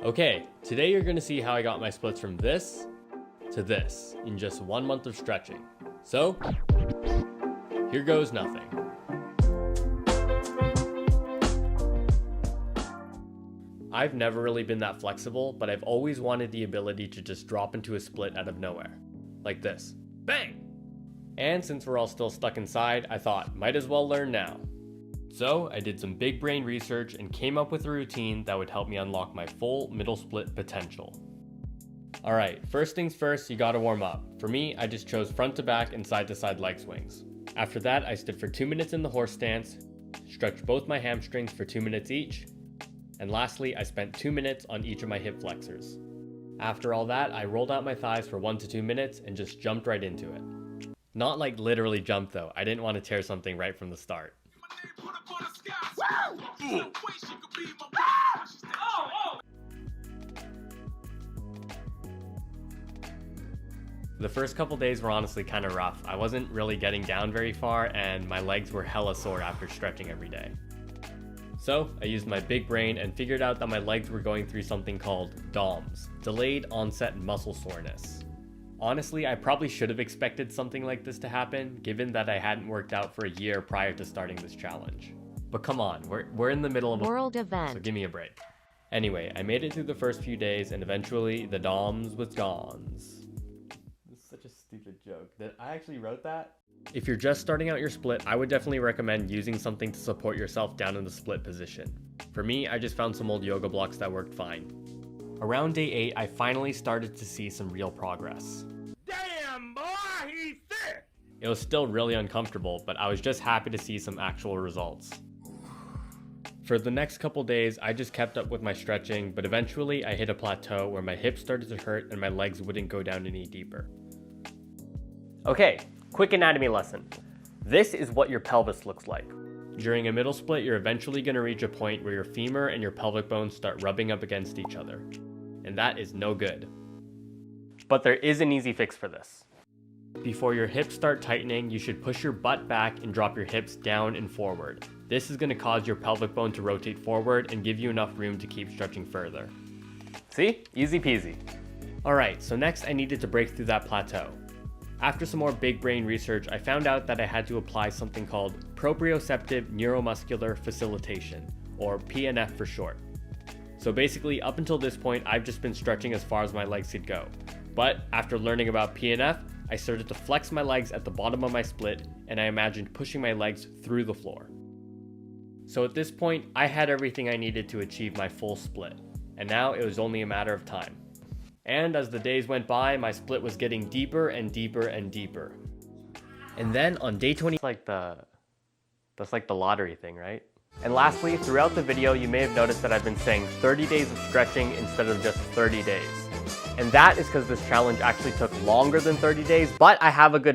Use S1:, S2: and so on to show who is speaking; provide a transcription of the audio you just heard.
S1: Okay, today you're gonna see how I got my splits from this to this in just 1 month of stretching. So, here goes nothing. I've never really been that flexible, but I've always wanted the ability to just drop into a split out of nowhere. Like this. Bang! And since we're all still stuck inside, I thought, might as well learn now. So I did some big brain research and came up with a routine that would help me unlock my full middle split potential. Alright, first things first, you gotta warm up. For me, I just chose front to back and side to side leg swings. After that, I stood for 2 minutes in the horse stance, stretched both my hamstrings for 2 minutes each, and lastly, I spent 2 minutes on each of my hip flexors. After all that, I rolled out my thighs for 1 to 2 minutes and just jumped right into it. Not like literally jump though, I didn't want to tear something right from the start. The first couple days were honestly kind of rough. I wasn't really getting down very far and my legs were hella sore after stretching every day. So I used my big brain and figured out that my legs were going through something called DOMS, delayed onset muscle soreness. Honestly, I probably should have expected something like this to happen, given that I hadn't worked out for a year prior to starting this challenge. But come on, we're in the middle of a
S2: world event,
S1: so give me a break. Anyway, I made it through the first few days and eventually the DOMS was gone. This is such a stupid joke. I actually wrote that? If you're just starting out your split, I would definitely recommend using something to support yourself down in the split position. For me, I just found some old yoga blocks that worked fine. Around day 8, I finally started to see some real progress.
S3: Damn, boy, he's thick!
S1: It was still really uncomfortable, but I was just happy to see some actual results. For the next couple days, I just kept up with my stretching, but eventually I hit a plateau where my hips started to hurt and my legs wouldn't go down any deeper. Okay, quick anatomy lesson. This is what your pelvis looks like. During a middle split, you're eventually going to reach a point where your femur and your pelvic bones start rubbing up against each other. And that is no good. But there is an easy fix for this. Before your hips start tightening, you should push your butt back and drop your hips down and forward. This is going to cause your pelvic bone to rotate forward and give you enough room to keep stretching further. See? Easy peasy. Alright, so next I needed to break through that plateau. After some more big brain research, I found out that I had to apply something called proprioceptive neuromuscular facilitation, or PNF for short. So basically, up until this point, I've just been stretching as far as my legs could go. But after learning about PNF, I started to flex my legs at the bottom of my split, and I imagined pushing my legs through the floor. So at this point, I had everything I needed to achieve my full split, and now it was only a matter of time. And as the days went by, my split was getting deeper and deeper and deeper. And then on day 20, that's like the lottery thing, right? And lastly, throughout the video, you may have noticed that I've been saying 30 days of stretching instead of just 30 days. And that is because this challenge actually took longer than 30 days, but I have a good